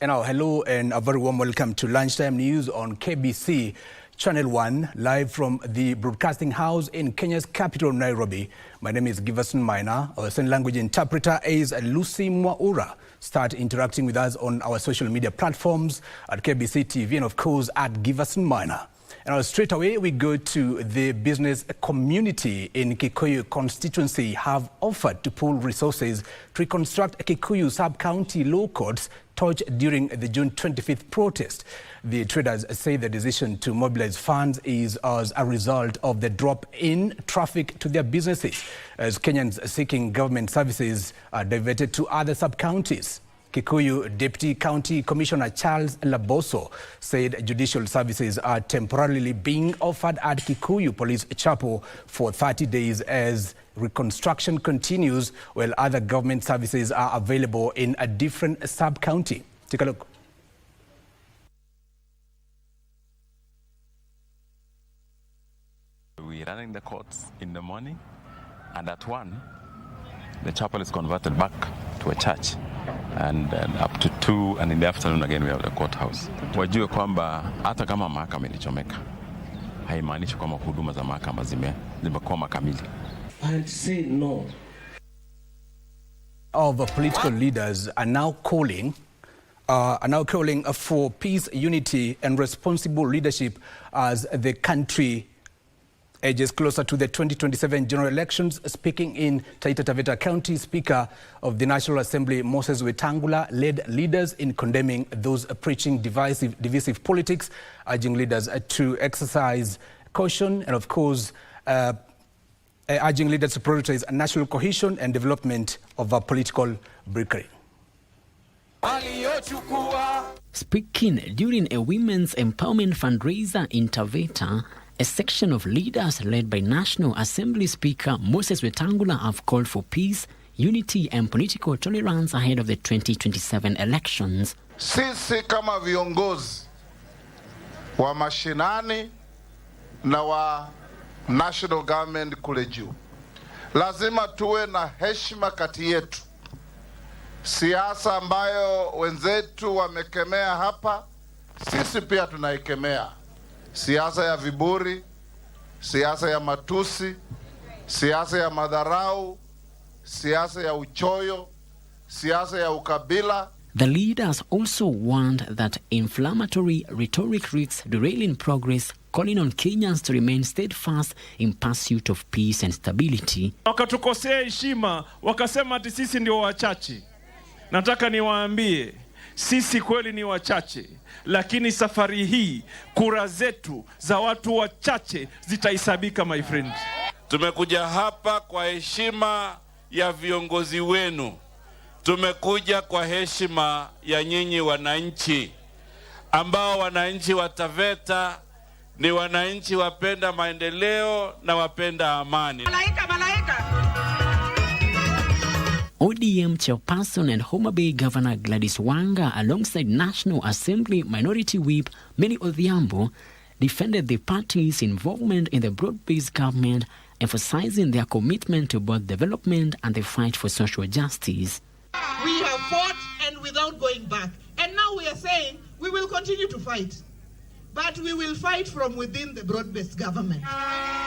And now, hello and a very warm welcome to Lunchtime News on KBC Channel 1, live from the Broadcasting House in Kenya's capital, Nairobi. My name is Giverson Maina. Our sign language interpreter is Lucy Mwaura. Start interacting with us on our social media platforms at KBC TV and, of course, at Giverson Maina. And now, straight away, we go to the business community in Kikuyu constituency have offered to pool resources to reconstruct Kikuyu sub-county law courts torched during the June 25th protest. The traders say the decision to mobilize funds is as a result of the drop in traffic to their businesses, as Kenyans seeking government services are diverted to other sub-counties. Kikuyu Deputy County Commissioner Charles Laboso said judicial services are temporarily being offered at Kikuyu Police Chapel for 30 days as reconstruction continues, while other government services are available in a different sub-county. Take a look. We're running the courts in the morning, and at 1, the chapel is converted back to a church. And up to 2, and in the afternoon again we have the courthouse. Wajue kwamba hata kama mahakama ilichomeka haimaanishi kwamba huduma za mahakama zimekuwa makamili. And say no. Of political leaders are now calling for peace, unity, and responsible leadership as the country edges closer to the 2027 general elections. Speaking in Taita Taveta County, Speaker of the National Assembly Moses Wetangula led leaders in condemning those preaching divisive politics, urging leaders to exercise caution and, of course, urging leaders to prioritize national cohesion and development of a political brickery. Speaking during a women's empowerment fundraiser in Taveta, a section of leaders led by National Assembly Speaker Moses Wetangula have called for peace, unity and political tolerance ahead of the 2027 elections. Sisi kama viongozi wa mashinani na wa national government kule juu, lazima tuwe na heshima kati yetu. Siasa ambayo wenzetu wamekemea hapa, sisi pia tunaikemea. Siasa ya viburi, siasa ya matusi, siasa ya madharau, siasa ya uchoyo, siasa ya ukabila. The leaders also warned that inflammatory rhetoric risks derailing progress, calling on Kenyans to remain steadfast in pursuit of peace and stability. Wakatukosea heshima, wakasema ati sisi ndio wachache. Nataka niwaambie, sisi kweli ni wachache, lakini safari hii kura zetu za watu wachache zitaisabika, my friend. Tumekuja hapa kwa heshima ya viongozi wenu. Tumekuja kwa heshima ya nyinyi wananchi, ambao wananchi wa Taveta ni wananchi wapenda maendeleo na wapenda amani. ODM chairperson and Homa Bay Governor Gladys Wanga, alongside National Assembly Minority Whip Many Odhiambo, defended the party's involvement in the broad-based government, emphasizing their commitment to both development and the fight for social justice. We have fought and without going back. And now we are saying we will continue to fight. But we will fight from within the broad-based government.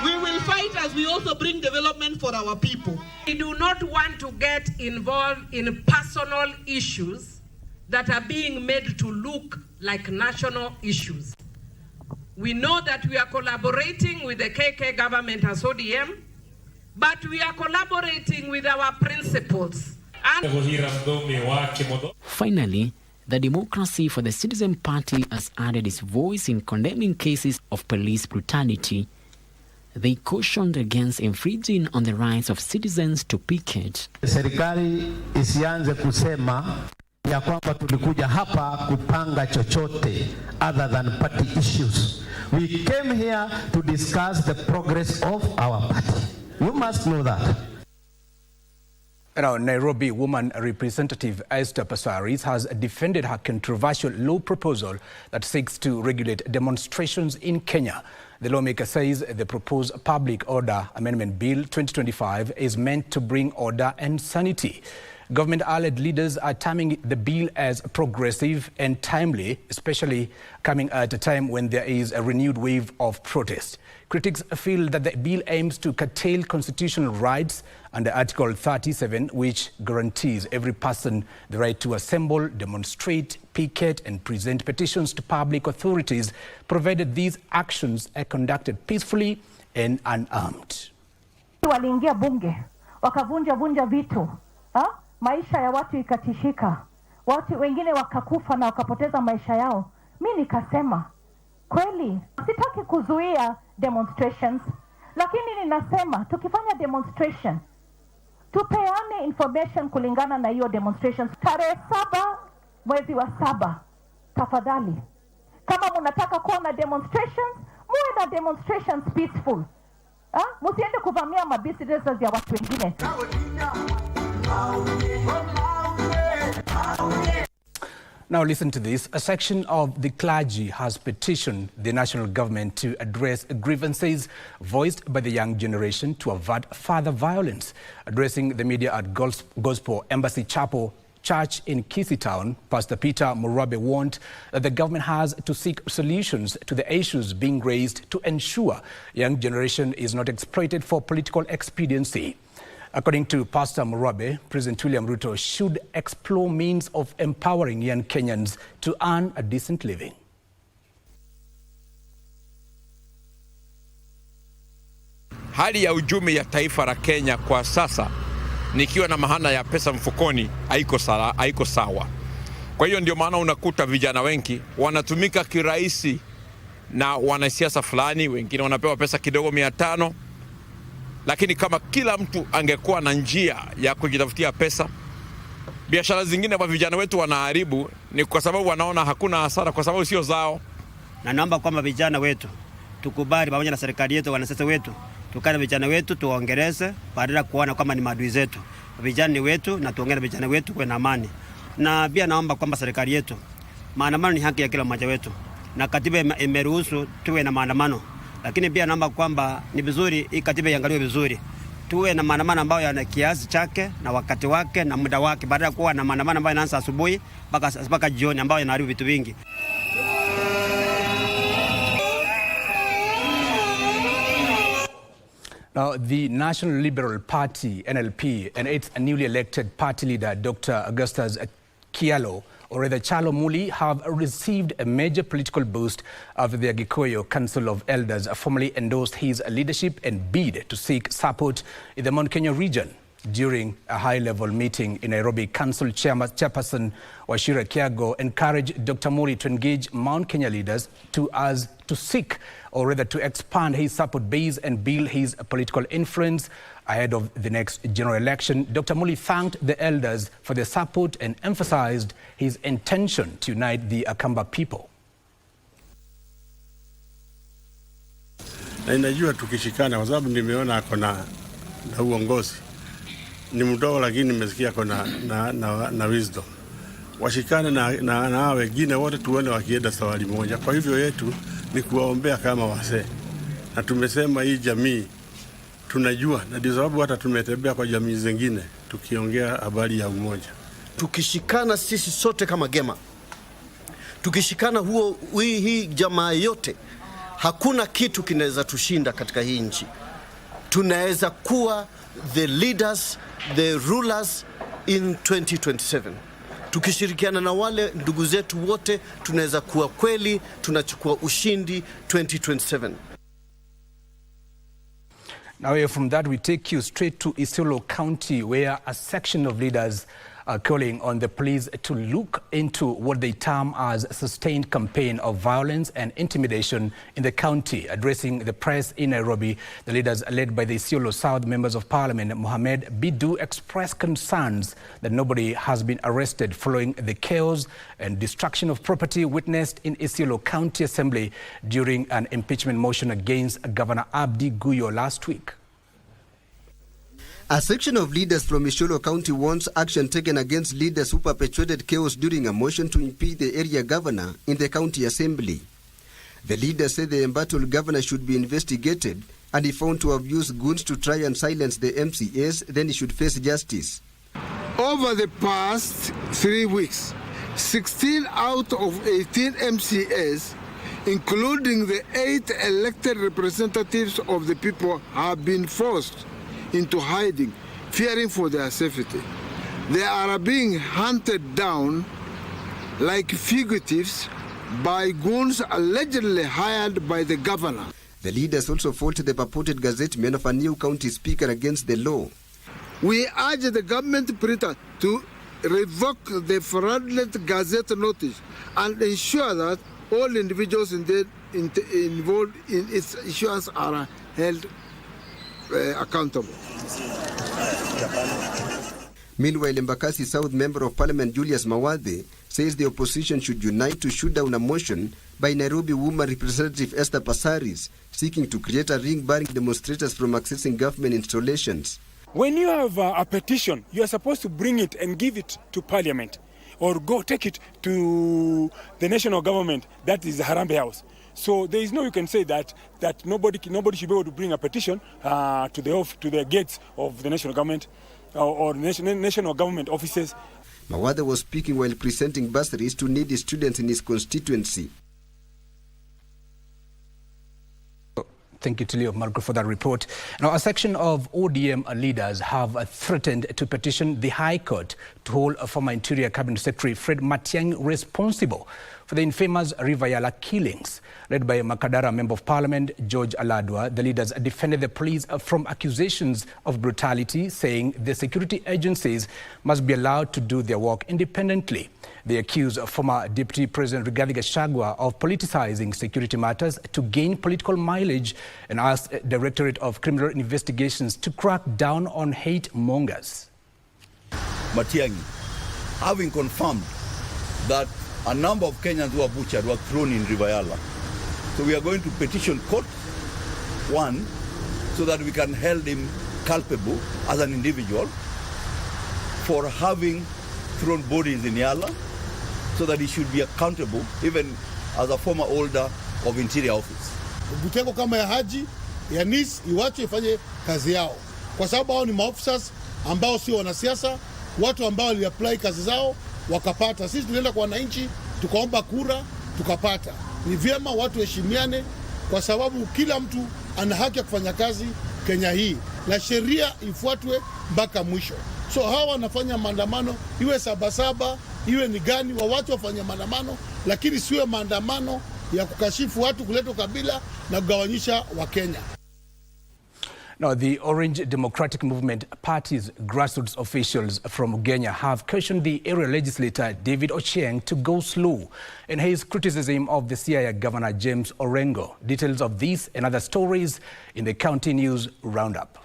We will fight as we also bring development for our people. We do not want to get involved in personal issues that are being made to look like national issues. We know that we are collaborating with the KK government as ODM, but we are collaborating with our principles. Finally, the Democracy for the Citizen Party has added its voice in condemning cases of police brutality. They cautioned against infringing on the rights of citizens to picket. Serikali isianze kusema ya kwamba tulikuja hapa kupanga chochote other than party issues. We came here to discuss the progress of our party. You must know that. Now, Nairobi woman representative Esther Passaris has defended her controversial law proposal that seeks to regulate demonstrations in Kenya. The lawmaker says the proposed Public Order Amendment Bill 2025 is meant to bring order and sanity. Government allied leaders are terming the bill as progressive and timely, especially coming at a time when there is a renewed wave of protest. Critics feel that the bill aims to curtail constitutional rights under Article 37, which guarantees every person the right to assemble, demonstrate, picket and present petitions to public authorities, provided these actions are conducted peacefully and unarmed. Waliingia bunge, wakavunja vitu, maisha ya watu ikatishika, watu wengine wakakufa na wakapoteza maisha yao. Mimi nikasema, kweli sitaki kuzuia demonstrations, lakini ninasema tukifanya demonstration tupeane information kulingana na hiyo demonstrations. Tarehe 7 mwezi wa 7, tafadhali, kama mnataka kuwa na demonstrations, muwe na demonstrations peaceful. Msiende kuvamia mabusinesses ya watu wengine. Now listen to this. A section of the clergy has petitioned the national government to address grievances voiced by the young generation to avert further violence. Addressing the media at Gospel Embassy Chapel Church in Kilifi Town, Pastor Peter Murabe warned that the government has to seek solutions to the issues being raised to ensure young generation is not exploited for political expediency. According to Pastor Murabe, President William Ruto should explore means of empowering young Kenyans to earn a decent living. Hali ya uchumi ya taifa la Kenya kwa sasa, nikiwa na maana ya pesa mfukoni, haiko sawa. Kwa hiyo ndio maana unakuta vijana wengi wanatumika kirahisi na wanasiasa fulani, wengine wanapewa pesa kidogo 500. Lakini kama kila mtu angekuwa na njia ya kujitafutia pesa, biashara zingine wa vijana wetu wanaharibu, ni kwa sababu wanaona hakuna hasara kwa sababu sio zao. Na naomba kwamba vijana wetu tukubali pamoja na serikali yetu, wanasiasa wetu, tukana vijana wetu tuongeleze badala kuona kama ni maadui zetu. Vijana ni wetu na tuongee na vijana wetu kwa amani. Na pia naomba kwamba serikali yetu, maandamano ni haki ya kila mmoja wetu, na katiba imeruhusu tuwe na maandamano. Lakini pia naomba kwamba ni vizuri hii katiba iangaliwe vizuri. Tuwe na maandamano ambayo yana kiasi chake na wakati wake na muda wake, badala ya kuwa na maandamano ambayo yanaanza asubuhi mpaka jioni ambayo yanaharibu vitu vingi. Now, the National Liberal Party, NLP, and its newly elected party leader, Dr. Augustus Kialo, or rather Chalo Muli, have received a major political boost after the Kikuyu Council of Elders formally endorsed his leadership and bid to seek support in the Mount Kenya region. During a high-level meeting in Nairobi, Council Chairperson Wachira Kiago encouraged Dr. Muli to engage Mount Kenya leaders to seek, or rather to expand his support base and build his political influence ahead of the next general election. Dr. Muli thanked the elders for their support and emphasized his intention to unite the Akamba people. Na inajua tukishikana, kwa sababu nimeona ako na uongozi. Ni mdogo lakini nimesikia ako na wisdom. Washikane na wengine wote tuone wakienda sawali moja. Kwa hivyo yetu ni kuwaombea kama wazee. Na tumesema hii jamii tunajua, na ndio sababu hata tumetembea kwa jamii zingine tukiongea habari ya umoja. Tukishikana sisi sote kama Gema, tukishikana hii jamaa yote, hakuna kitu kinaweza tushinda katika hii nchi. Tunaweza kuwa the leaders, the rulers in 2027. Tukishirikiana na wale ndugu zetu wote, tunaweza kuwa kweli tunachukua ushindi 2027. Now from that we take you straight to Isiolo County, where a section of leaders are calling on the police to look into what they term as a sustained campaign of violence and intimidation in the county. Addressing the press in Nairobi, the leaders led by the Isiolo South Members of Parliament, Mohamed Bidu, expressed concerns that nobody has been arrested following the chaos and destruction of property witnessed in Isiolo County Assembly during an impeachment motion against Governor Abdi Guyo last week. A section of leaders from Isiolo County wants action taken against leaders who perpetuated chaos during a motion to impeach the area governor in the county assembly. The leaders say the embattled governor should be investigated, and if found to have used goons to try and silence the MCAs, then he should face justice. Over the past 3 weeks, 16 out of 18 MCAs, including the 8 elected representatives of the people, have been forced into hiding, fearing for their safety. They are being hunted down like fugitives by goons allegedly hired by the governor. The leaders also faulted the purported gazette men of a new county speaker against the law. We urge the government printer to revoke the fraudulent gazette notice and ensure that all individuals involved in its issuance are held accountable. Meanwhile, Embakasi South Member of Parliament Julius Mawathe says the opposition should unite to shoot down a motion by Nairobi woman Representative Esther Passaris seeking to create a ring barring demonstrators from accessing government installations. When you have a petition, you are supposed to bring it and give it to Parliament or go take it to the national government, that is the Harambee House. So there is no, you can say that nobody should be able to bring a petition to the gates of the national government or national government offices. Mawathe was speaking while presenting bursaries to needy students in his constituency. Thank you, Tilio Marco, for that report. Now, a section of ODM leaders have threatened to petition the High Court to hold former Interior Cabinet Secretary Fred Matiang'i responsible for the infamous River Yala killings. Led by Makadara Member of Parliament George Aladwa, the leaders defended the police from accusations of brutality, saying the security agencies must be allowed to do their work independently. They accused former Deputy President Rigathi Gachagua of politicizing security matters to gain political mileage and asked the Directorate of Criminal Investigations to crack down on hate mongers. Matiang'i, having confirmed that a number of Kenyans who were butchered were thrown in River Yala. So we are going to petition court, one, so that we can hold him culpable as an individual for having thrown bodies in Yala, so that he should be accountable even as a former holder of Interior Office. Butengo kama ya Haji, ya NIS, iwache ifanye kazi yao. Kwa sababu hao ni maofisas ambao sio wanasiasa, watu ambao waliapply kazi zao wakapata. Sisi tulienda kwa wananchi, tukaomba kura, tukapata. Ni vyema watu heshimiane kwa sababu kila mtu ana haki ya kufanya kazi Kenya hii na sheria ifuatwe mpaka mwisho. So hawa wanafanya maandamano, iwe sabasaba, iwe ni gani, watu wafanya maandamano, lakini siwe maandamano ya kukashifu watu, kuleta kabila na kugawanyisha Wakenya. Now, the Orange Democratic Movement Party's grassroots officials from Kenya have cautioned the area legislator David Ochieng to go slow in his criticism of the Siaya Governor James Orengo. Details of these and other stories in the County News Roundup.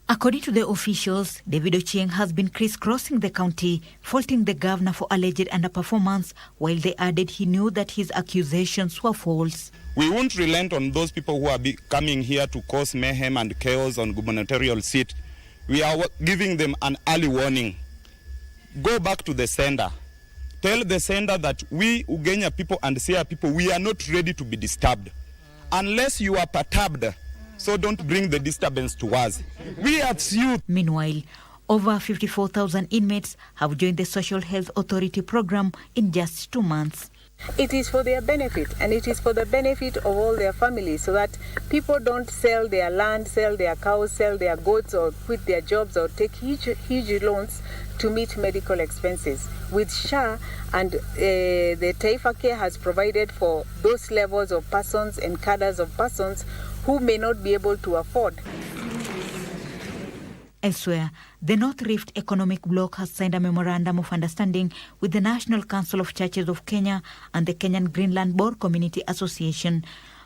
According to the officials, David Ochieng has been crisscrossing the county, faulting the governor for alleged underperformance, while they added he knew that his accusations were false. We won't relent on those people who are coming here to cause mayhem and chaos on gubernatorial seat. We are giving them an early warning. Go back to the sender. Tell the sender that we Ugenya people and Siaya people, we are not ready to be disturbed. Unless you are perturbed, so don't bring the disturbance to us. We are youth. Meanwhile, over 54,000 inmates have joined the Social Health Authority program in just 2 months. It is for their benefit, and it is for the benefit of all their families, so that people don't sell their land, sell their cows, sell their goats, or quit their jobs, or take huge loans to meet medical expenses. With SHA and the Taifa Care has provided for those levels of persons and cadres of persons who may not be able to afford. Elsewhere, the North Rift Economic Bloc has signed a memorandum of understanding with the National Council of Churches of Kenya and the Kenyan Greenland Board Community Association,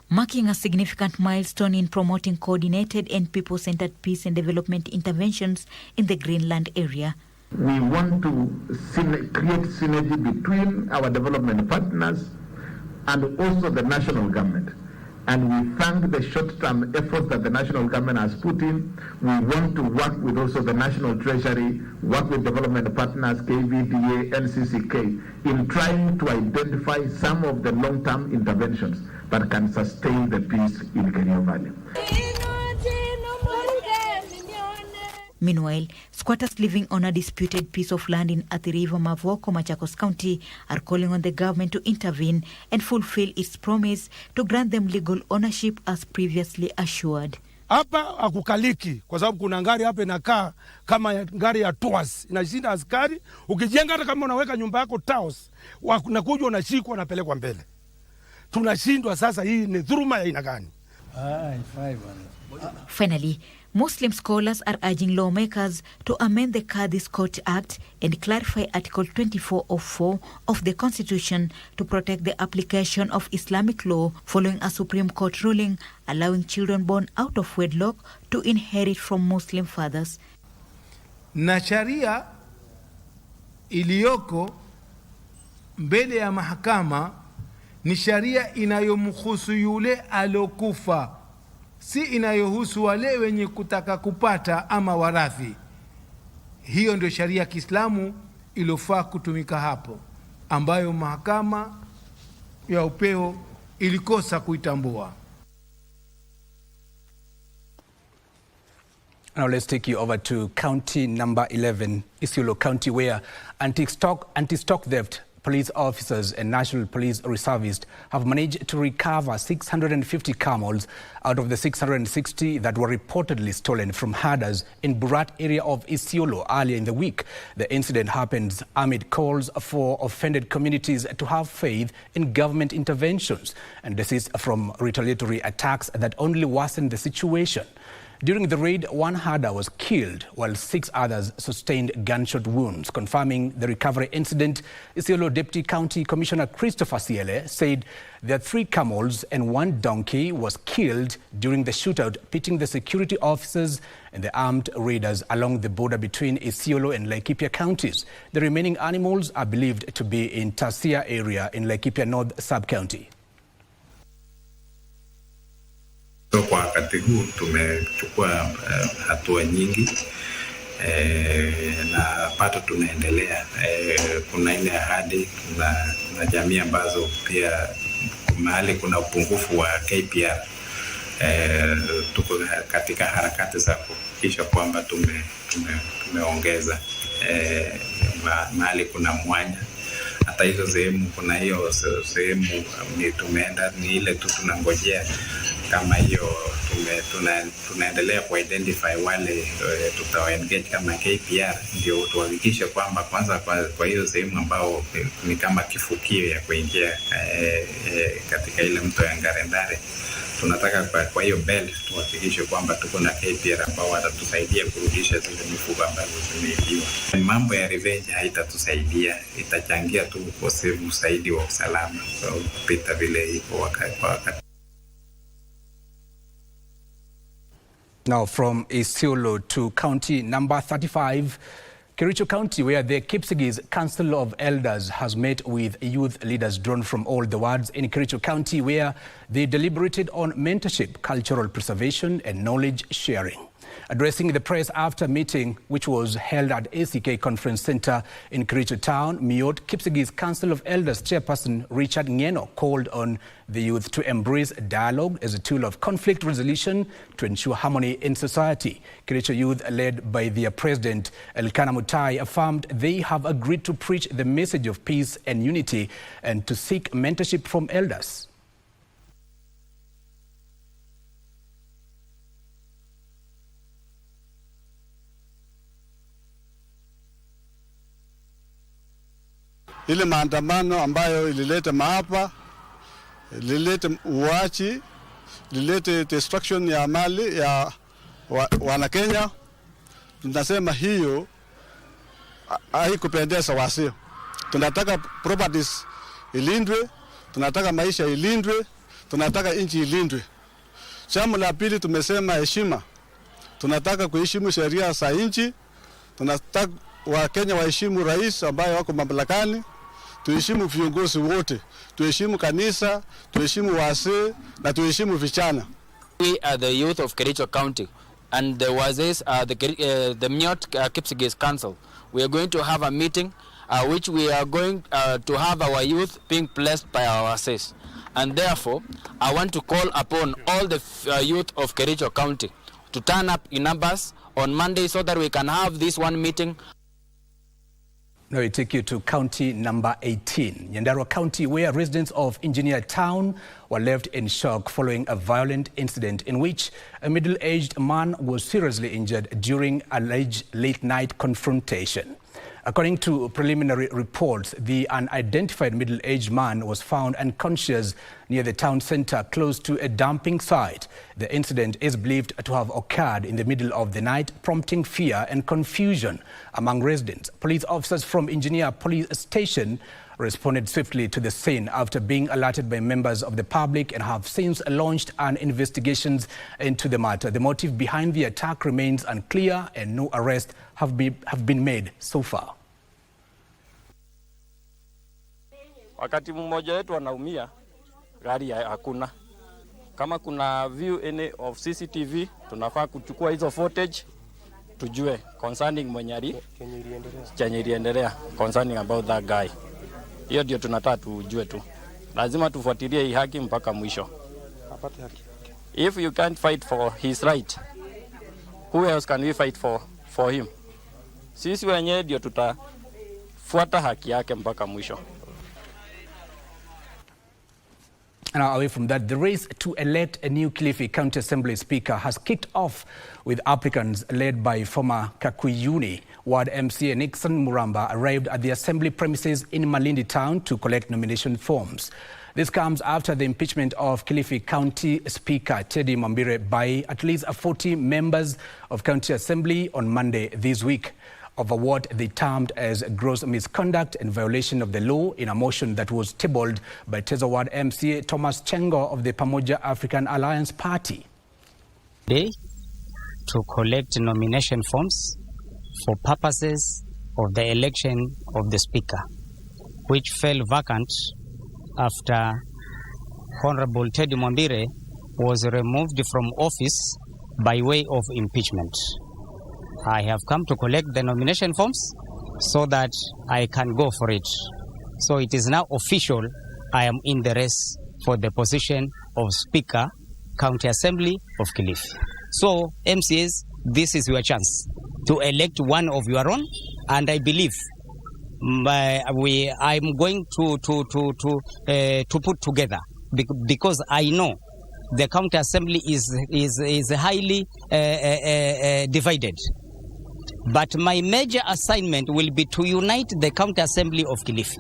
marking a significant milestone in promoting coordinated and people-centered peace and development interventions in the Greenland area. We want to create synergy between our development partners and also the national government. And we thank the short-term efforts that the national government has put in. We want to work with also the National Treasury, work with development partners, KVDA, NCCK, in trying to identify some of the long-term interventions that can sustain the peace in Kericho Valley. Meanwhile, squatters living on a disputed piece of land in Athi River, Mavoko, Machakos County are calling on the government to intervene and fulfill its promise to grant them legal ownership as previously assured. Hapa akukaliki kwa sababu kuna ngari hapa inakaa kama ngari ya tours inashinda askari. Ukijenga hata kama unaweka nyumba yako tours, wanakuja unashikwa wanapelekwa mbele. Tunashindwa sasa, hii ni dhuluma ya aina gani? Finally, Muslim scholars are urging lawmakers to amend the Qadhi's Court Act and clarify Article 24 of 4 of the Constitution to protect the application of Islamic law following a Supreme Court ruling allowing children born out of wedlock to inherit from Muslim fathers. Na sharia iliyoko mbele ya mahakama ni sharia inayomhusu yule alokufa, si inayohusu wale wenye kutaka kupata ama warathi. Hiyo ndio sharia ya Kiislamu ilofaa kutumika hapo, ambayo mahakama ya upeo ilikosa kuitambua. Now let's take you over to county number 11, Isiolo County, where anti-stock theft police officers and National Police Reservists have managed to recover 650 camels out of the 660 that were reportedly stolen from herders in Burat area of Isiolo earlier in the week. The incident happens amid calls for offended communities to have faith in government interventions and desist from retaliatory attacks that only worsen the situation. During the raid, one herder was killed while 6 others sustained gunshot wounds. Confirming the recovery incident, Isiolo Deputy County Commissioner Christopher Siele said there are 3 camels and 1 donkey was killed during the shootout, pitting the security officers and the armed raiders along the border between Isiolo and Laikipia counties. The remaining animals are believed to be in Tasia area in Laikipia North Sub-County. Kwa wakati huu tumechukua hatua nyingi na pato tunaendelea. Kuna ile ahadi, kuna jamii ambazo pia mahali kuna upungufu wa KPR. Tuko katika harakati za kuhakikisha kwamba tumeongeza mahali kuna mwanya. Hata hizo sehemu, kuna hiyo sehemu tumeenda, ni ile tu tunangojea kama hiyo tunaendelea ku-identify wale tutawa-engage kama KPR, ndio tuhakikishe kwamba kwanza kwa hiyo sehemu ambao ni kama kifukio ya kuingia katika ile mto ya Ngarendare, tunataka kwa hiyo belt tuhakikishe kwamba tuko na KPR ambao watatusaidia kurudisha zile mifugo ambazo zimeibiwa. Mambo ya revenge haitatusaidia, itachangia tu ukosefu zaidi wa usalama kupita vile iko wakati. Now from Isiolo to county number 35, Kericho County, where the Kipsigis Council of Elders has met with youth leaders drawn from all the wards in Kericho County, where they deliberated on mentorship, cultural preservation and knowledge sharing. Addressing the press after meeting, which was held at ACK Conference Center in Kericho Town, Miot, Kipsigis Council of Elders Chairperson Richard Ngeno called on the youth to embrace dialogue as a tool of conflict resolution to ensure harmony in society. Kericho youth, led by their president Elkanah Mutai, affirmed they have agreed to preach the message of peace and unity and to seek mentorship from elders. Ile maandamano ambayo ilileta maafa, ilileta uachi, ilileta destruction ya mali ya wana Kenya, tunasema hiyo haikupendeza wasio. Tunataka properties ilindwe, tunataka maisha ilindwe, tunataka nchi ilindwe. Jambo la pili tumesema heshima. Tunataka kuheshimu sheria za nchi, tunataka Wakenya waheshimu rais ambaye wako mamlakani, tuheshimu viongozi wote, tuheshimu kanisa, tuheshimu wazee na tuheshimu vijana. We are the youth of Kericho County and the wazees are the Miot Kipsigis Council. We are going to have a meeting which we are going to have our youth being blessed by our wazees. And therefore, I want to call upon all the youth of Kericho County to turn up in numbers on Monday so that we can have this one meeting. Now we take you to county number 18, Nyandarua County, where residents of Engineer Town were left in shock following a violent incident in which a middle-aged man was seriously injured during alleged late-night confrontation. According to preliminary reports, the unidentified middle-aged man was found unconscious near the town center close to a dumping site. The incident is believed to have occurred in the middle of the night, prompting fear and confusion among residents. Police officers from Engineer Police Station responded swiftly to the scene after being alerted by members of the public and have since launched an investigation into the matter. The motive behind the attack remains unclear and no arrests have been made so far. Wakati mmoja wetu anaumia, gari hakuna. Kama kuna view any of CCTV, tunafaa kuchukua hizo footage tujue concerning mwenyari chenye iliendelea concerning about that guy. Hiyo ndio tunataka tujue tu. Lazima tufuatilie hii haki mpaka mwisho. Apate haki. If you can't fight for his right, who else can we fight for him? Sisi wenyewe ndio tutafuata haki yake mpaka mwisho. Now, away from that, the race to elect a new Kilifi County Assembly Speaker has kicked off with applicants led by former Kikuyu Ward MCA Nixon Muramba arrived at the Assembly premises in Malindi Town to collect nomination forms. This comes after the impeachment of Kilifi County Speaker Teddy Mwambire by at least 40 members of County Assembly on Monday this week over what they termed as gross misconduct and violation of the law in a motion that was tabled by Tezo Ward MCA Thomas Chengo of the Pamoja African Alliance Party. Today, to collect nomination forms for purposes of the election of the Speaker, which fell vacant after Honorable Teddy Mwambire was removed from office by way of impeachment. I have come to collect the nomination forms so that I can go for it. So it is now official, I am in the race for the position of Speaker, County Assembly of Kilifi. So MCAs, this is your chance to elect one of your own, and I believe I'm going to put together, because I know the County Assembly is highly divided. But my major assignment will be to unite the County Assembly of Kilifi.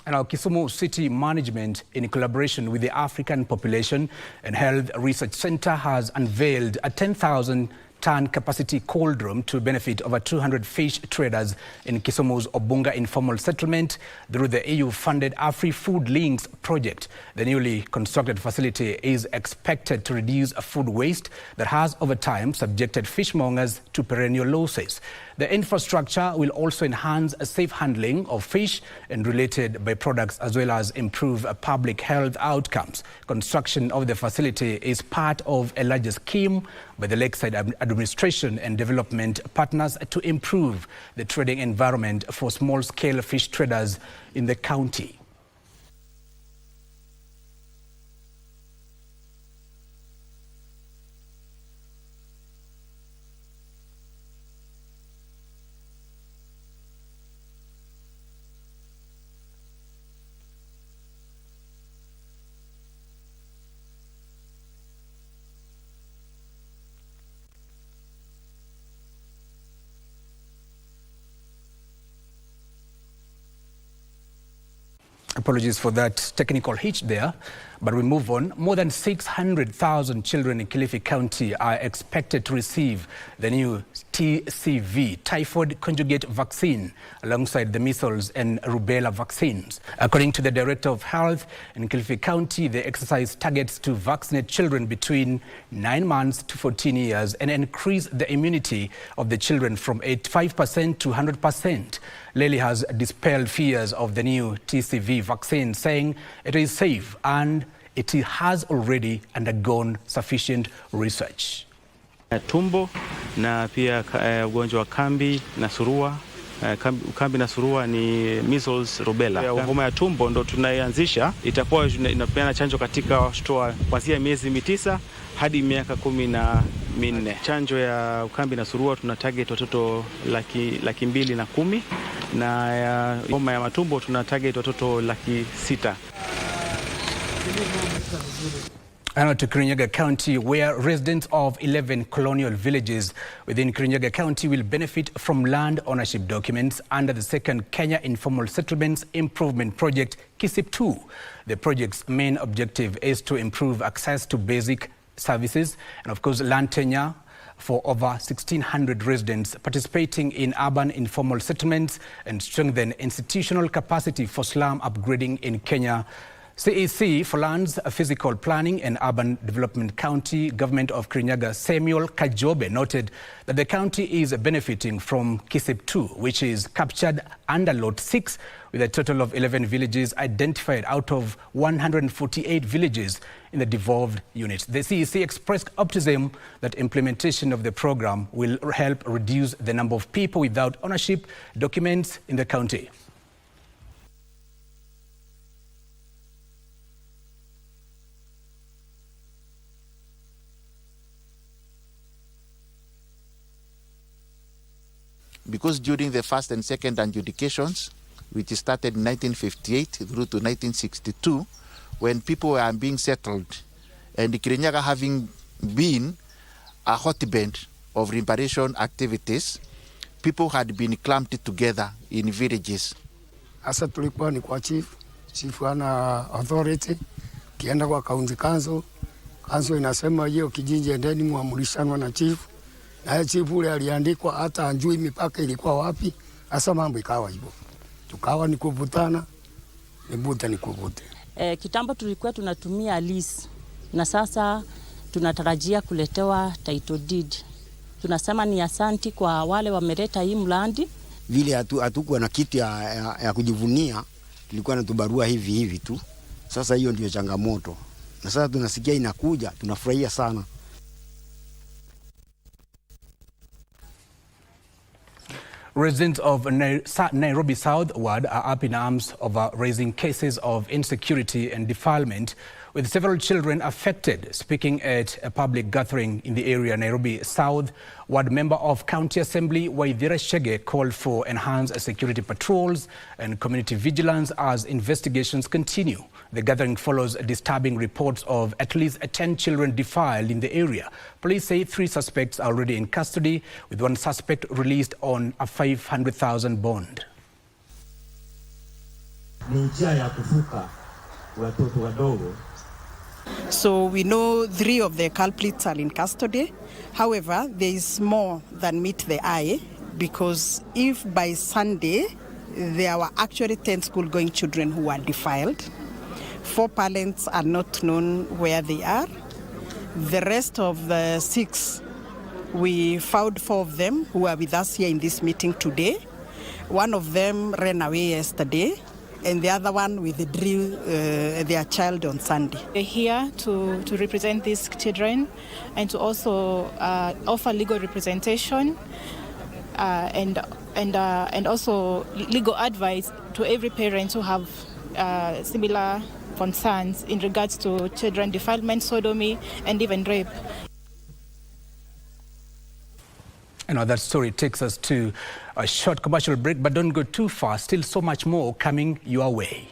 And our Kisumu City Management, in collaboration with the African Population and Health Research Center, has unveiled a 10,000-ton capacity cold room to benefit over 200 fish traders in Kisumu's Obunga informal settlement through the EU-funded Afri-Food Links project. The newly constructed facility is expected to reduce food waste that has over time subjected fishmongers to perennial losses. The infrastructure will also enhance safe handling of fish and related byproducts, as well as improve public health outcomes. Construction of the facility is part of a larger scheme by the Lakeside Administration and Development Partners to improve the trading environment for small-scale fish traders in the county. Apologies for that technical hitch there, but we move on. More than 600,000 children in Kilifi County are expected to receive the new TCV, typhoid conjugate vaccine, alongside the measles and rubella vaccines. According to the Director of Health in Kilifi County, the exercise targets to vaccinate children between 9 months to 14 years and increase the immunity of the children from 85% to 100%. Lely has dispelled fears of the new TCV vaccine, saying it is safe and it has already undergone sufficient research. Tumbo na pia ugonjwa wa kambi na surua Ukambi na surua ni measles, rubella. Homa ya tumbo ndo tunaianzisha, itakuwa inapeana chanjo katika watoto kuanzia miezi 9 hadi miaka 14. Chanjo ya ukambi na surua tuna target watoto 210,000 na ya homa ya matumbo tuna target watoto 600,000. And to Kirinyaga County, where residents of 11 colonial villages within Kirinyaga County will benefit from land ownership documents under the second Kenya Informal Settlements Improvement Project, KISIP2. The project's main objective is to improve access to basic services and, of course, land tenure for over 1,600 residents participating in urban informal settlements and strengthen institutional capacity for slum upgrading in Kenya. CEC for Lands, Physical Planning and Urban Development County Government of Kirinyaga, Samuel Kajobe, noted that the county is benefiting from KISIP2, which is captured under Lot 6, with a total of 11 villages identified out of 148 villages in the devolved units. The CEC expressed optimism that implementation of the program will help reduce the number of people without ownership documents in the county. Because during the first and second adjudications, which started in 1958 through to 1962, when people were being settled, and Kirinyaga having been a hotbed of reparation activities, people had been clumped together in villages. Asa tulikuwa ni kwa chief ana authority, kienda kwa county council inasema hiyo kijiji endeni muamulishanwa na chief. Na chief ule aliandikwa hata anjui mipaka ilikuwa wapi, asa mambo ikawa hivyo. Tukawa ni kuvutana, nivuta ni kuvute. Kitambo tulikuwa tunatumia lease na sasa tunatarajia kuletewa title deed. Tunasema ni asanti kwa wale wameleta hii mlandi. Vile hatukuwa na kitu ya kujivunia, tulikuwa na tubarua hivi tu. Sasa hiyo ndio changamoto. Na sasa tunasikia inakuja, tunafurahia sana. Residents of Nairobi South Ward are up in arms over raising cases of insecurity and defilement, with several children affected. Speaking at a public gathering in the area, Nairobi South Ward member of County Assembly Waithira Shege called for enhanced security patrols and community vigilance as investigations continue. The gathering follows disturbing reports of at least 10 children defiled in the area. Police say 3 suspects are already in custody, with 1 suspect released on a 500,000 bond. So we know 3 of the culprits are in custody. However, there is more than meet the eye, because if by Sunday there were actually 10 school-going children who were defiled, 4 parents are not known where they are. The rest of the 6, we found 4 of them who are with us here in this meeting today. 1 of them ran away yesterday, and the other one withdrew their child on Sunday. We're here to represent these children and to also offer legal representation and also legal advice to every parent who have similar concerns in regards to children defilement, sodomy, and even rape. And now that story takes us to a short commercial break, but don't go too far. Still so much more coming your way.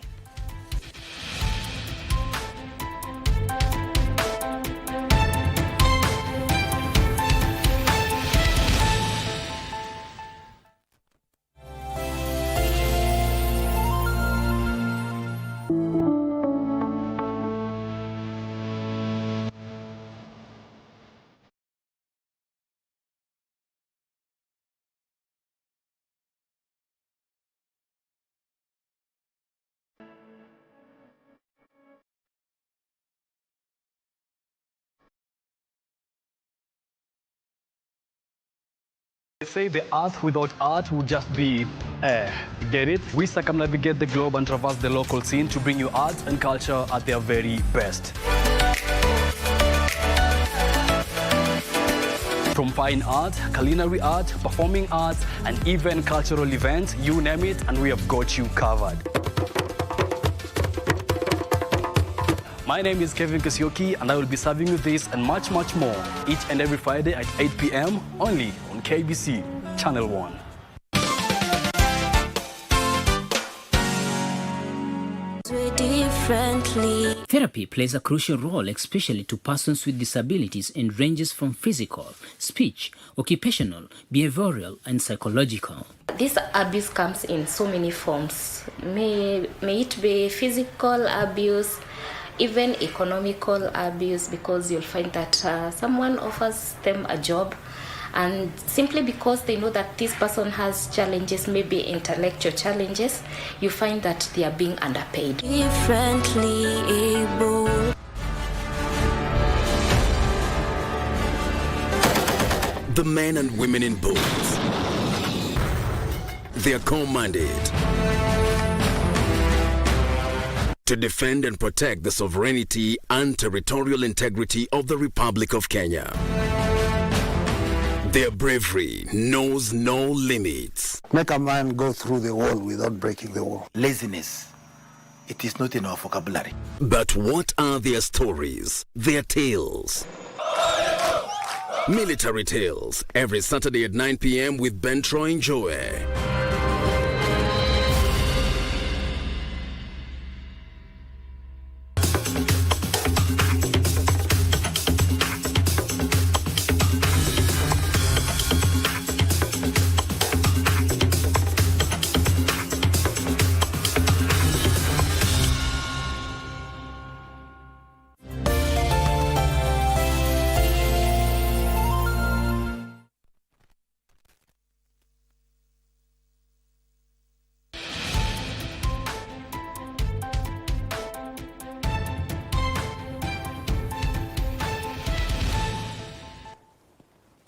They say the earth without art would just be air. Get it? We circumnavigate the globe and traverse the local scene to bring you art and culture at their very best. From fine art, culinary art, performing arts, and even cultural events, you name it, and we have got you covered. My name is Kevin Kasioki, and I will be serving you this and much, much more each and every Friday at 8 p.m. only on KBC Channel 1. Therapy plays a crucial role, especially to persons with disabilities, and ranges from physical, speech, occupational, behavioral, and psychological. This abuse comes in so many forms. May it be physical abuse, even economical abuse, because you'll find that someone offers them a job, and simply because they know that this person has challenges, maybe intellectual challenges, you find that they are being underpaid. Differently able. The men and women in boats, their core mandate to defend and protect the sovereignty and territorial integrity of the Republic of Kenya. Their bravery knows no limits. Make a man go through the wall without breaking the wall. Laziness, it is not in our vocabulary. But what are their stories, their tales? Military Tales, every Saturday at 9 p.m. with Ben Troy Njoe.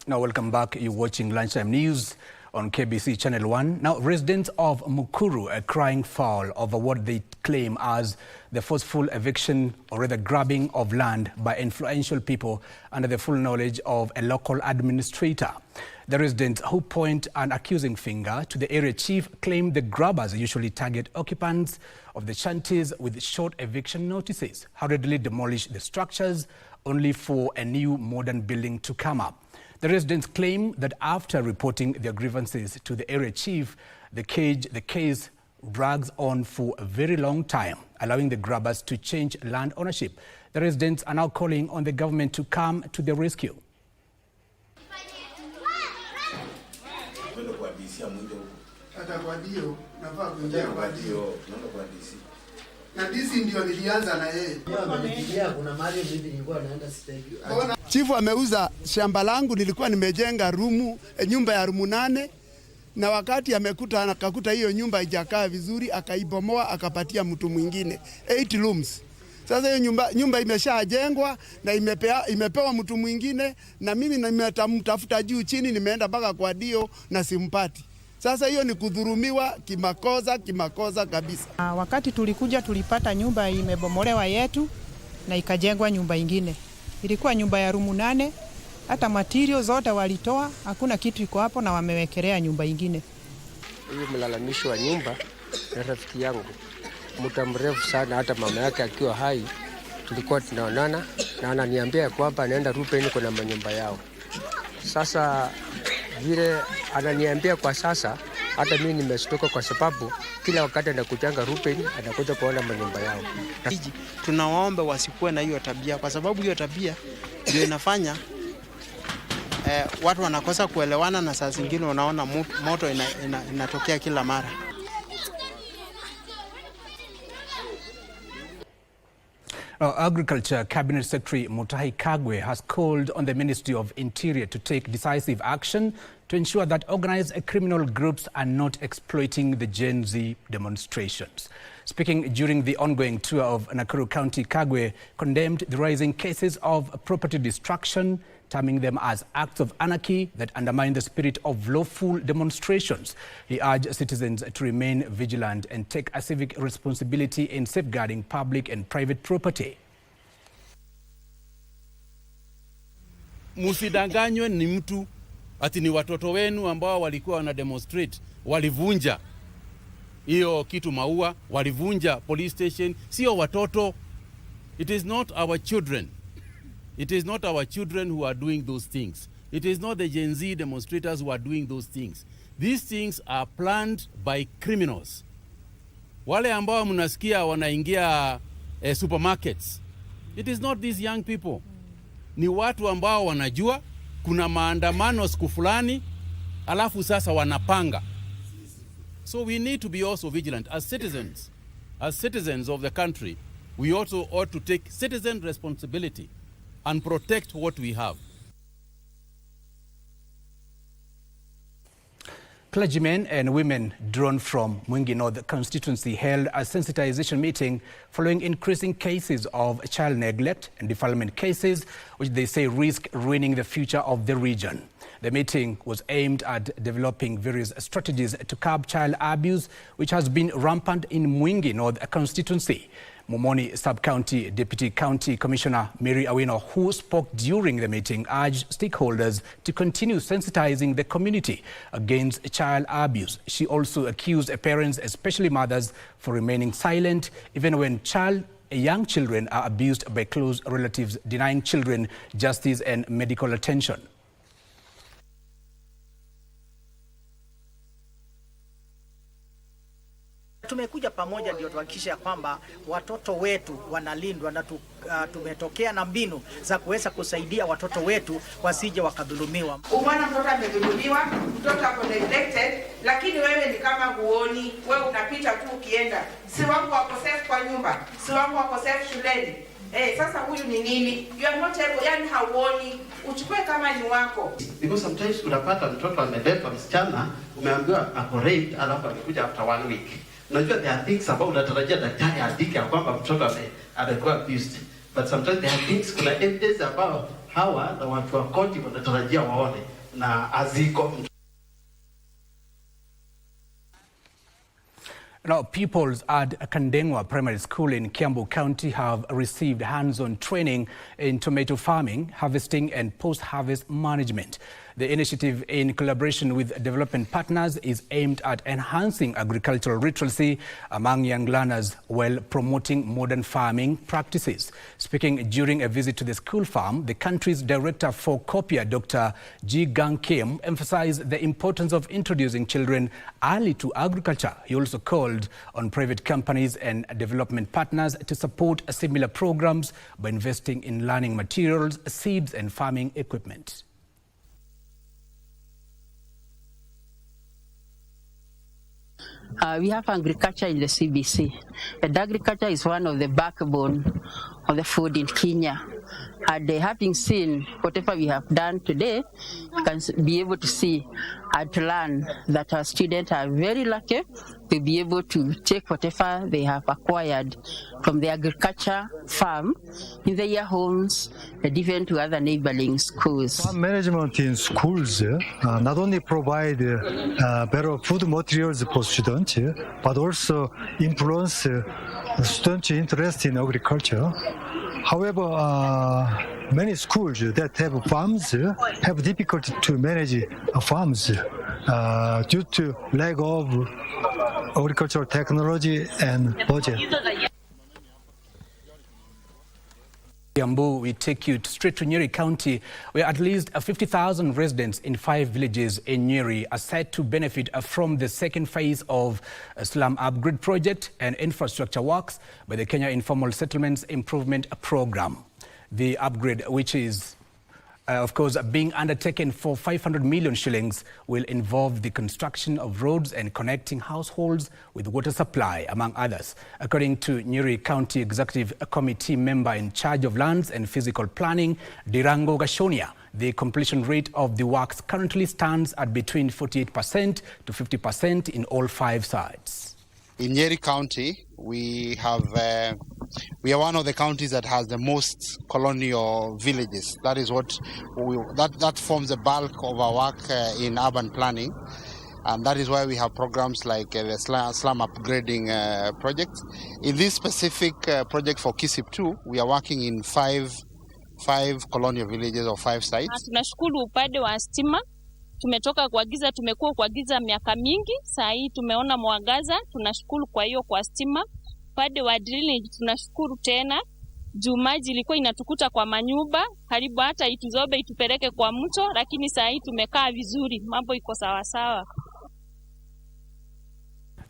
Now, welcome back. You're watching Lunchtime News on KBC Channel 1. Now, residents of Mukuru are crying foul over what they claim as the forceful eviction, or rather grabbing of land by influential people under the full knowledge of a local administrator. The residents, who point an accusing finger to the area chief, claim the grabbers usually target occupants of the shanties with short eviction notices, hurriedly demolish the structures only for a new modern building to come up. The residents claim that after reporting their grievances to the area chief, the case drags on for a very long time, allowing the grabbers to change land ownership. The residents are now calling on the government to come to the rescue. Chifu ameuza shamba langu, nilikuwa nimejenga nyumba ya rumu 8, na wakati akakuta hiyo nyumba haijakaa vizuri, akaibomoa akapatia mtu mwingine 8 rooms. Sasa hiyo nyumba imeshajengwa na imepewa mtu mwingine, na mimi nimetafuta juu chini, nimeenda mpaka kwa dio na simpati. Sasa hiyo ni kudhurumiwa kimakosa kabisa. Wakati tulikuja tulipata nyumba imebomolewa yetu na ikajengwa nyumba ingine. Ilikuwa nyumba ya rumu 8, hata material zote walitoa, hakuna kitu iko hapo, na wamewekelea nyumba ingine. Huyu mlalamishi wa nyumba na rafiki yangu muda mrefu sana, hata mama yake akiwa hai tulikuwa tunaonana, na ananiambia kwamba anaenda Rupeni kuna manyumba yao. Sasa vile ananiambia kwa sasa, hata mimi nimeshtuka, kwa sababu kila wakati anakujanga Rupeni anakuja kuona manyumba yao. Tunawaomba wasikuwe na hiyo tabia, kwa sababu hiyo tabia ndio inafanya watu wanakosa kuelewana, na saa zingine unaona moto inatokea kila mara. Agriculture Cabinet Secretary Mutahi Kagwe has called on the Ministry of Interior to take decisive action to ensure that organized criminal groups are not exploiting the Gen Z demonstrations. Speaking during the ongoing tour of Nakuru County, Kagwe condemned the rising cases of property destruction, terming them as acts of anarchy that undermine the spirit of lawful demonstrations. He urged citizens to remain vigilant and take a civic responsibility in safeguarding public and private property. Musidanganywe ni mtu ati ni watoto wenu ambao walikuwa wana demonstrate, walivunja hiyo kitu maua, walivunja police station. Sio watoto. It is not our children. It is not our children who are doing those things. It is not the Gen Z demonstrators who are doing those things. These things are planned by criminals. Wale ambao mnasikia wanaingia supermarkets. It is not these young people. Ni watu ambao wanajua kuna maandamano siku fulani, alafu sasa wanapanga. So we need to be also vigilant as citizens of the country. We also ought to take citizen responsibility and protect what we have. Clergymen and women drawn from Mwingi North constituency held a sensitization meeting following increasing cases of child neglect and defilement cases, which they say risk ruining the future of the region. The meeting was aimed at developing various strategies to curb child abuse, which has been rampant in Mwingi North constituency. Momoni Sub-County Deputy County Commissioner Mary Awino, who spoke during the meeting, urged stakeholders to continue sensitizing the community against child abuse. She also accused parents, especially mothers, for remaining silent even when young children are abused by close relatives, denying children justice and medical attention. Tumekuja pamoja ndio tuhakikishe ya kwamba watoto wetu wanalindwa na tumetokea na mbinu za kuweza kusaidia watoto wetu wasije wakadhulumiwa. Umeona mtoto amedhulumiwa, mtoto ako neglected, lakini wewe ni kama huoni, wewe unapita tu ukienda. Si wangu wako safe kwa nyumba, si wangu wako safe shuleni. Sasa huyu ni nini? You are not able, yani hauoni, uchukue kama ni wako. Because sometimes unapata mtoto ameletwa msichana, umeambiwa ako raped, alafu alikuja after 1 week. Unajua there are things about unatarajia daktari andike ya kwamba mtoto amekuwa abused, but sometimes there are things, kuna evidence about hawa na watu wa koti wanatarajia waone na aziko. Now, pupils at Kandengwa Primary School in Kiambu County have received hands-on training in tomato farming, harvesting and post-harvest management. The initiative, in collaboration with development partners, is aimed at enhancing agricultural literacy among young learners while promoting modern farming practices. Speaking during a visit to the school farm, the country's director for COPIA, Dr. G. Gang Kim, emphasized the importance of introducing children early to agriculture. He also called on private companies and development partners to support similar programs by investing in learning materials, seeds and farming equipment. We have agriculture in the CBC, and agriculture is one of the backbone of the food in Kenya. And having seen whatever we have done today, you can be able to see and to learn that our students are very lucky to be able to take whatever they have acquired from the agriculture farm in their homes and even to other neighboring schools. Farm management in schools not only provide better food materials for students, but also influence students' interest in agriculture. However, many schools that have farms have difficulty to manage farms due to lack of agricultural technology and budget. Kiambu, we take you straight to Nyeri County, where at least 50,000 residents in 5 villages in Nyeri are set to benefit from the second phase of a slum upgrade project and infrastructure works by the Kenya Informal Settlements Improvement Program. The upgrade, which is of course being undertaken for 500 million shillings, will involve the construction of roads and connecting households with water supply, among others. According to Nyeri County Executive Committee member in charge of lands and physical planning, Dirango Gashonia, the completion rate of the works currently stands at between 48% to 50% in all 5 sites. In Nyeri County, we are one of the counties that has the most colonial villages. That is what that forms the bulk of our work in urban planning, and that is why we have programs like the slum upgrading project. In this specific project for KISIP 2, we are working in 5 5 colonial villages or 5 sites. Tunashukuru upande wa stima. Tumetoka kwa giza, tumekuwa kwa giza miaka mingi. Saa hii tumeona mwangaza. Tunashukuru kwa hiyo kwa stima. Upande wa drainage tunashukuru tena. Juu maji ilikuwa inatukuta kwa manyumba, karibu hata ituzobe itupeleke kwa mto, lakini saa hii tumekaa vizuri, mambo iko sawa sawa.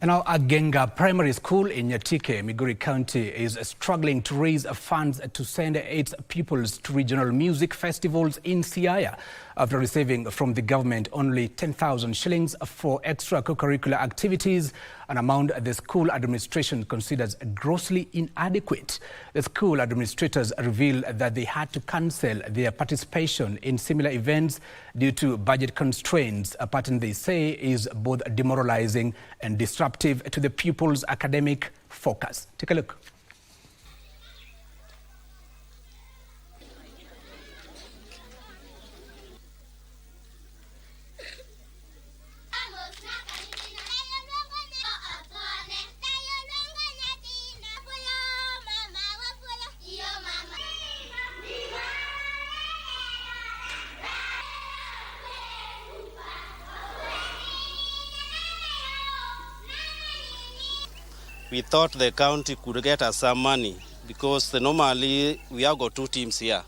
Now, Agenga Primary School in Nyatike, Migori County, is struggling to raise funds to send its pupils to regional music festivals in Siaya after receiving from the government only 10,000 shillings for extracurricular activities, an amount the school administration considers grossly inadequate. The school administrators revealed that they had to cancel their participation in similar events due to budget constraints, a pattern they say is both demoralizing and disruptive to the pupils' academic focus. Take a look. We thought the county could get us some money because normally we have got 2 teams here,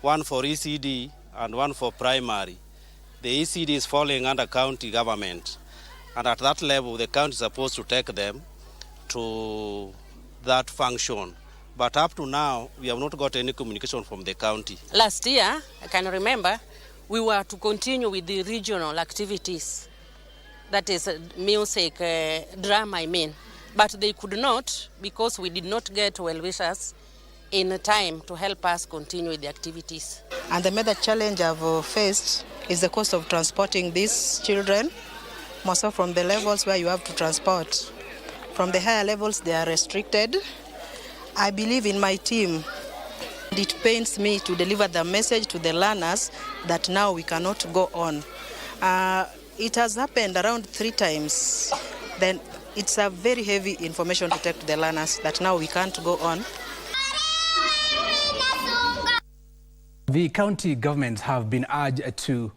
one for ECD and one for primary. The ECD is falling under county government, and at that level the county is supposed to take them to that function. But up to now, we have not got any communication from the county. Last year, I can remember, we were to continue with the regional activities. That is music, drama, I mean. But they could not because we did not get well-wishers in time to help us continue with the activities. And the major challenge I've faced is the cost of transporting these children, more so from the levels where you have to transport. From the higher levels, they are restricted. I believe in my team. It pains me to deliver the message to the learners that now we cannot go on. It has happened around 3 times. Then it's a very heavy information to take to the learners that now we can't go on. The county governments have been urged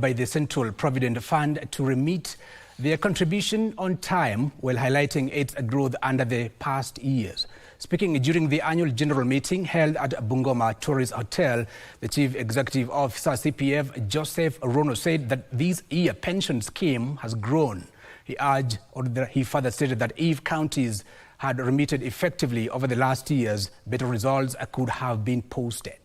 by the Central Provident Fund to remit their contribution on time while highlighting its growth under the past years. Speaking during the annual general meeting held at Bungoma Tourist Hotel, the Chief Executive Officer CPF Joseph Rono said that this year pension scheme has grown. He further stated that if counties had remitted effectively over the last years, better results could have been posted.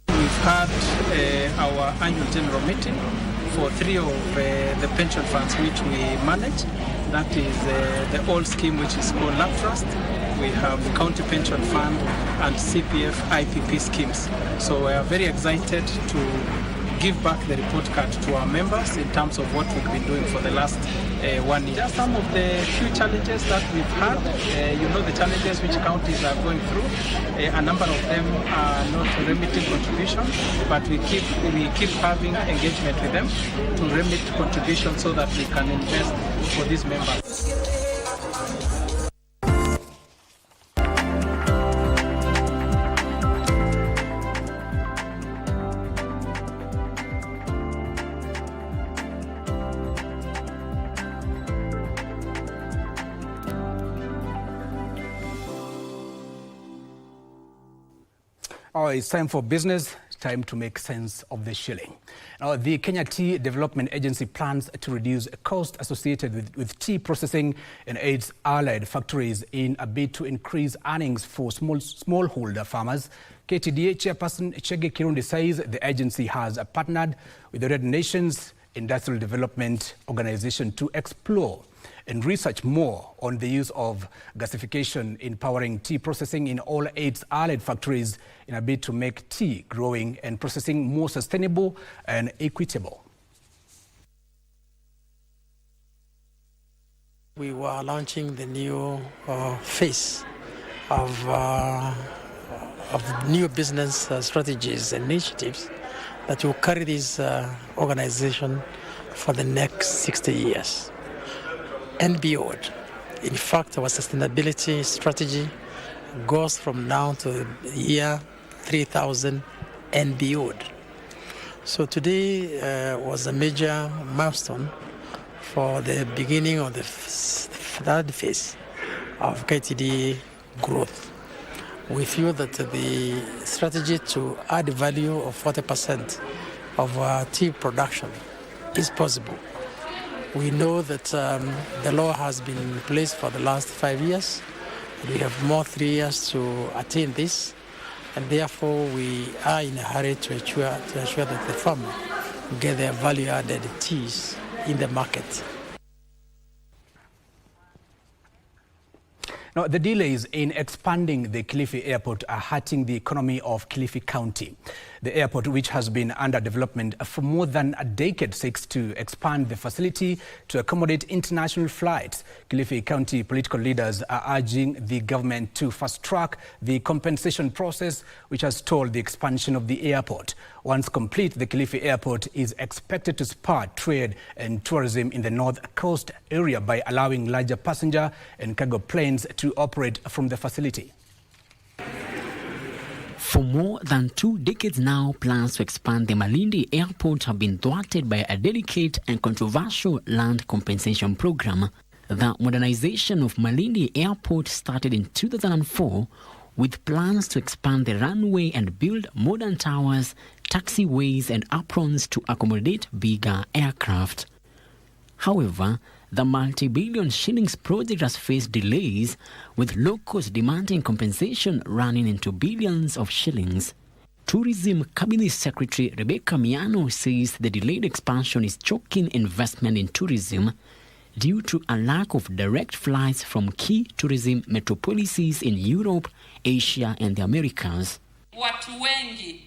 We've had our annual general meeting for 3 of the pension funds which we manage. That is the old scheme which is called Lab Trust. We have County Pension Fund and CPF IPP schemes. So we are very excited to give back the report card to our members in terms of what we've been doing for the last 1 year. Just some of the few challenges that we've had, the challenges which counties are going through. A number of them are not remitting contributions, but we keep having engagement with them to remit contributions so that we can invest for these members. It's time for business. It's time to make sense of the shilling. Now, the Kenya Tea Development Agency plans to reduce costs associated with tea processing in its allied factories in a bid to increase earnings for smallholder farmers. KTDA Chairperson Chege Kirundi says the agency has partnered with the United Nations Industrial Development Organization to explore and research more on the use of gasification in powering tea processing in all 8 allied factories in a bid to make tea growing and processing more sustainable and equitable. We were launching the new phase of new business strategies and initiatives that will carry this organization for the next 60 years and beyond. In fact, our sustainability strategy goes from now to the year 3000 and beyond. So today was a major milestone for the beginning of the third phase of KTD growth. We feel that the strategy to add value of 40% of our tea production is possible. We know that the law has been in place for the last 5 years. We have more 3 years to attain this, and therefore we are in a hurry to ensure that the farmer get their value-added teas in the market. Now, the delays in expanding the Kilifi airport are hurting the economy of Kilifi County. The airport, which has been under development for more than a decade, seeks to expand the facility to accommodate international flights. Kilifi County political leaders are urging the government to fast-track the compensation process, which has stalled the expansion of the airport. Once complete, the Kilifi airport is expected to spur trade and tourism in the North Coast area by allowing larger passenger and cargo planes to operate from the facility. For more than 2 decades now, plans to expand the Malindi airport have been thwarted by a delicate and controversial land compensation program. The modernization of Malindi airport started in 2004 with plans to expand the runway and build modern towers, taxiways and aprons to accommodate bigger aircraft. However, the multi-billion shillings project has faced delays, with locals demanding compensation running into billions of shillings. Tourism Cabinet Secretary Rebecca Miano says the delayed expansion is choking investment in tourism due to a lack of direct flights from key tourism metropolises in Europe, Asia and the Americas. Watu wengi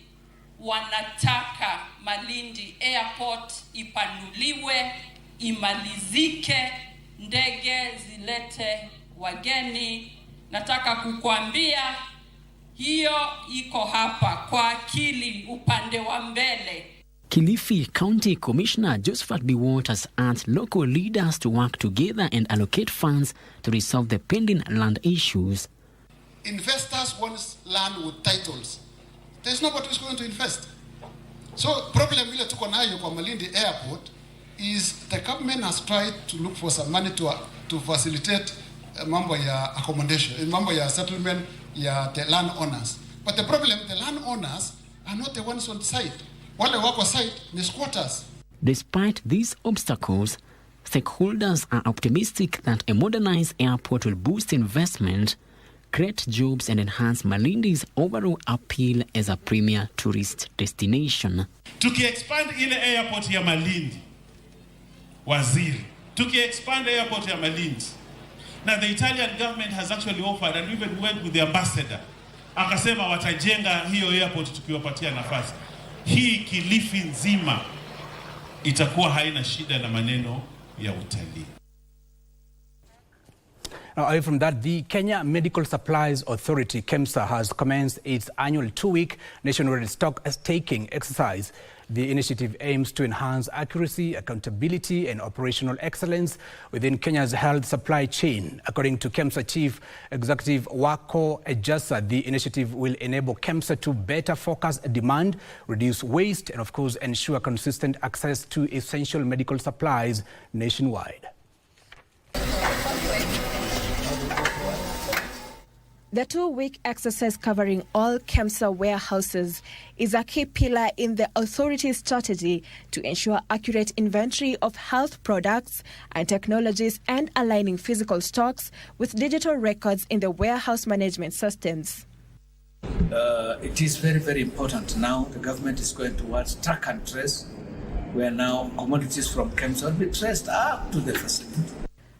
wanataka Malindi airport ipanuliwe, imalizike, ndege zilete wageni. Nataka kukuambia hiyo iko hapa kwa akili upande wa mbele. Kilifi County Commissioner Josephat Biwott has urged local leaders to work together and allocate funds to resolve the pending land issues. Investors want land with titles. There's nobody who's going to invest. So problem ile tuko nayo kwa Malindi airport is the government has tried to look for some money to facilitate mambo ya accommodation, mambo ya settlement ya the land owners. But the problem, the land owners are not the ones on site. Wale wako site ni squatters. Despite these obstacles, stakeholders are optimistic that a modernized airport will boost investment, create jobs and enhance Malindi's overall appeal as a premier tourist destination. Tuki-expand ile airport ya Malindi, waziri, tuki-expand airport ya Malindi. Now the Italian government has actually offered and even went with the ambassador. Akasema watajenga hiyo airport tukiwapatia nafasi. Hii Kilifi nzima itakuwa haina shida na maneno ya utalii. Now, away from that, the Kenya Medical Supplies Authority, KEMSA, has commenced its annual 2-week nationwide stock-taking exercise. The initiative aims to enhance accuracy, accountability and operational excellence within Kenya's health supply chain. According to KEMSA Chief Executive Wako Ejasa, the initiative will enable KEMSA to better focus demand, reduce waste and, of course, ensure consistent access to essential medical supplies nationwide. The 2-week exercise covering all KEMSA warehouses is a key pillar in the authority's strategy to ensure accurate inventory of health products and technologies and aligning physical stocks with digital records in the warehouse management systems. It is very, very important now. The government is going towards track and trace, where now commodities from KEMSA will be traced up to the facility.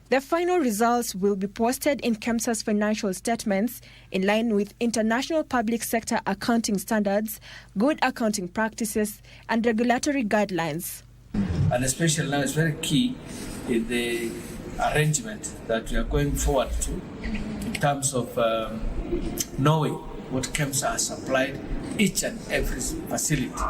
The final results will be posted in KEMSA's financial statements in line with international public sector accounting standards, good accounting practices, and regulatory guidelines. And especially now it's very key in the arrangement that we are going forward to in terms of knowing what KEMSA has supplied each and every facility.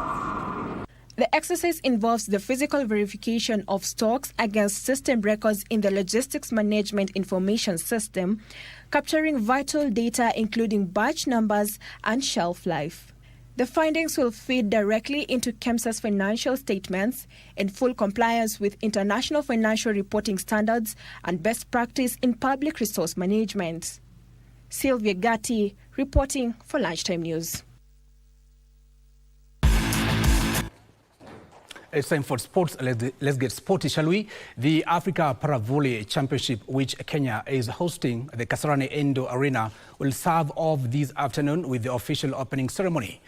The exercise involves the physical verification of stocks against system records in the Logistics Management Information System, capturing vital data including batch numbers and shelf life. The findings will feed directly into KEMSA's financial statements in full compliance with international financial reporting standards and best practice in public resource management. Sylvia Gatti reporting for Lunchtime News. It's time for sports. Let's get sporty, shall we? The Africa Para-Volley Championship, which Kenya is hosting at the Kasarani Endo Arena, will serve off this afternoon with the official opening ceremony.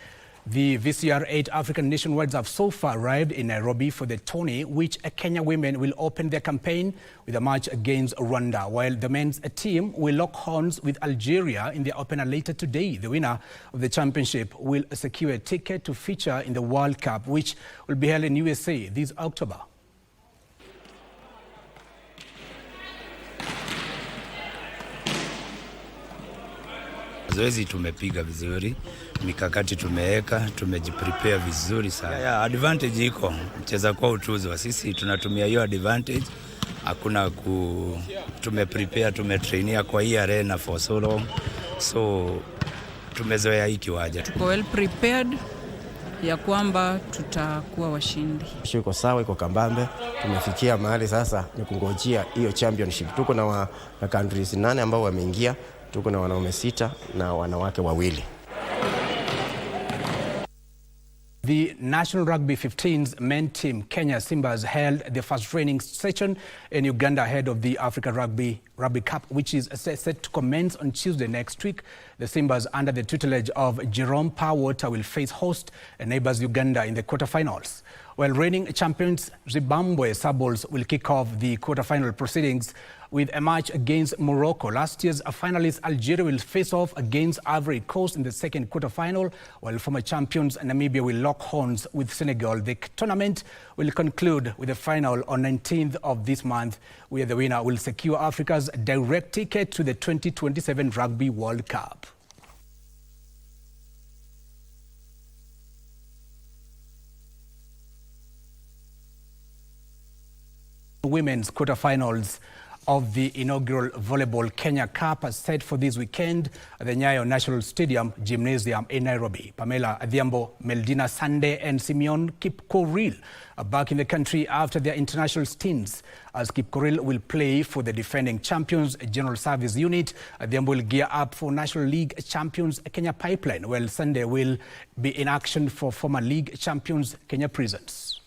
The VCR 8 African nationwides have so far arrived in Nairobi for the tourney, which Kenya women will open their campaign with a match against Rwanda, while the men's team will lock horns with Algeria in the opener later today. The winner of the championship will secure a ticket to feature in the World Cup, which will be held in USA this October. Zoezi tumepiga vizuri, mikakati tumeweka, tumejiprepare vizuri sana. Advantage iko, mcheza kwa utuzo. Sisi tunatumia hiyo advantage. Hakuna tumeprepare, tumetrainia kwa hii arena for so long. So tumezoea hiki waja. Tuko well prepared ya kwamba tutakuwa washindi. Iko sawa, iko kambambe. Tumefikia mahali sasa ni kungojea hiyo championship. Tuko na countries 8 ambao wameingia. Tuko na wanaume 6 na wanawake 2. The National Rugby 15's men team, Kenya Simbas, held the first training session in Uganda ahead of the Africa Rugby Cup, which is set to commence on Tuesday next week. The Simbas, under the tutelage of Jerome Powerwater, will face host neighbours Uganda in the quarterfinals. While reigning champions Zimbabwe Sabols will kick off the quarterfinal proceedings with a match against Morocco. Last year's finalist Algeria will face off against Ivory Coast in the second quarterfinal, while former champions Namibia will lock horns with Senegal. The tournament will conclude with the final on 19th of this month, where the winner will secure Africa's direct ticket to the 2027 Rugby World Cup. Women's quarterfinals of the inaugural Volleyball Kenya Cup are set for this weekend at the Nyayo National Stadium Gymnasium in Nairobi. Pamela Adhiambo, Meldina Sande and Simeon Kipkorir are back in the country after their international stints, as Kipkorir will play for the defending champions General Service Unit. Adhiambo will gear up for National League champions Kenya Pipeline, while Sande will be in action for former league champions Kenya Prisons.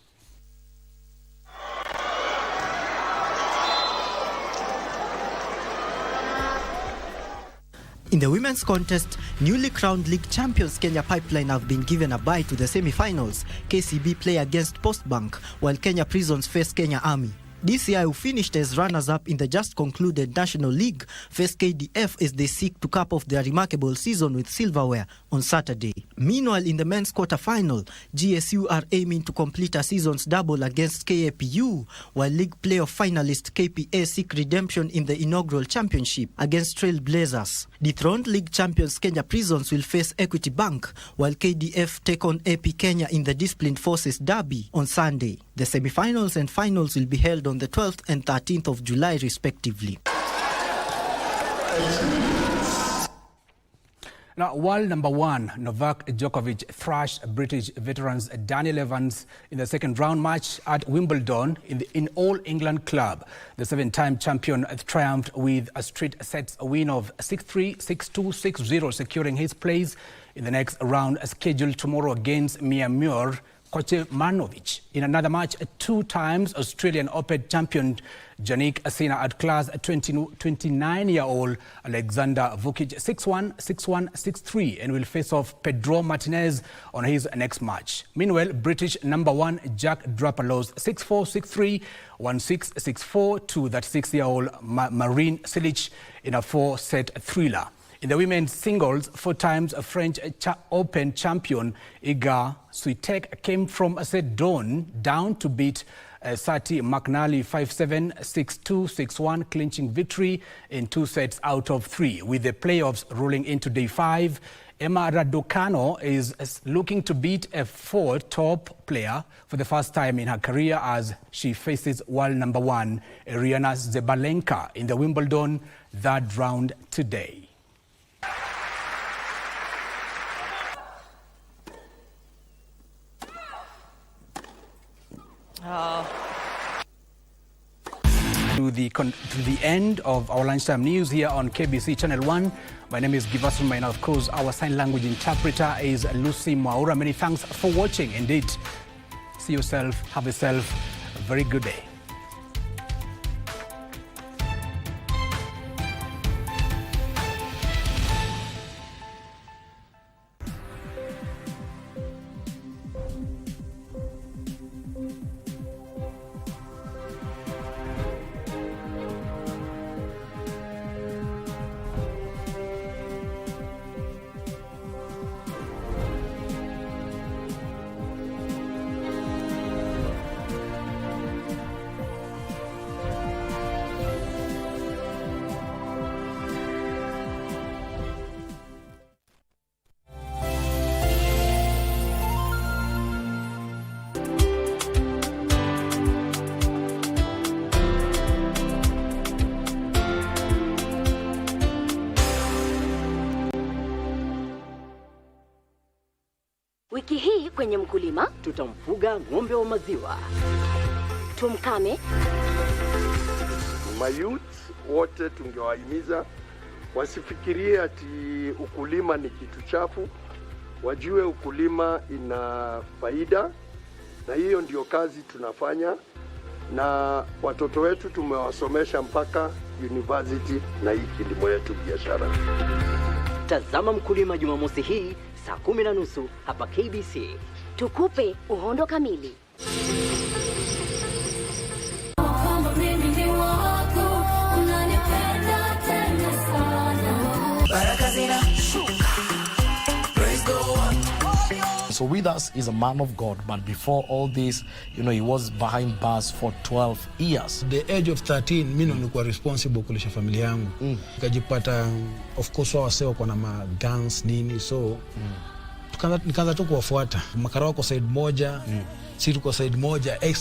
In the women's contest, newly crowned league champions Kenya Pipeline have been given a bye to the semi-finals. KCB play against Postbank, while Kenya Prisons face Kenya Army. DCI, who finished as runners-up in the just concluded National League, face KDF as they seek to cap off their remarkable season with silverware on Saturday. Meanwhile, in the men's quarter-final, GSU are aiming to complete a season's double against KAPU, while league playoff finalist KPA seek redemption in the inaugural championship against Trailblazers. Dethroned league champions Kenya Prisons will face Equity Bank, while KDF take on AP Kenya in the Disciplined Forces Derby on Sunday. The semi-finals and finals will be held on the 12th and 13th of July, respectively. Now, world number 1 Novak Djokovic thrashed British veterans Daniel Evans in the second round match at Wimbledon in All England Club. The 7-time champion triumphed with a straight sets win of 6-3, 6-2, 6-0, securing his place in the next round scheduled tomorrow against Miomir Kocemanovic. In another match, 2 times Australian Open champion Jannik Sinner outclassed 29-year-old Alexander Vukic 6-1, 6-1, 6-3 and will face off Pedro Martinez on his next match. Meanwhile, British number 1 Jack Draper lost 6-4, 6-3, 1-6, 6-4 to that 6-year-old Marin Cilic in a 4-set thriller. In the women's singles, 4 times a French Open champion Iga Swiatek came from a set down to beat Sati McNally 5-7, 6-2, 6-1, clinching victory in 2 sets out of 3. With the playoffs rolling into day 5, Emma Raducanu is looking to beat a top player for the first time in her career as she faces world number 1 Aryna Sabalenka in the Wimbledon third round today. To the end of our lunchtime news here on KBC Channel 1. My name is Giverson, Maina. Of course, our sign language interpreter is Lucy Mwaura. Many thanks for watching. Indeed, see yourself, have yourself a very good day. Wiki hii kwenye mkulima tutamfuga ng'ombe wa maziwa. Tumkame. Mayouth wote tungewahimiza wasifikirie ati ukulima ni kitu chafu, wajue ukulima ina faida, na hiyo ndio kazi tunafanya, na watoto wetu tumewasomesha mpaka university na hii kilimo yetu biashara. Tazama Mkulima Jumamosi hii saa 10:30 hapa KBC. Tukupe uhondo kamili. So with us is a man of God, but before all this, he was behind bars for 12 years. The age of 13, mimi nilikuwa responsible kulisha familia yangu. Nikajipata, of course, waseo kwa na guns nini, so nikaanza tu kuwafuata. Makara wako side moja, sisi tuko side moja, exchange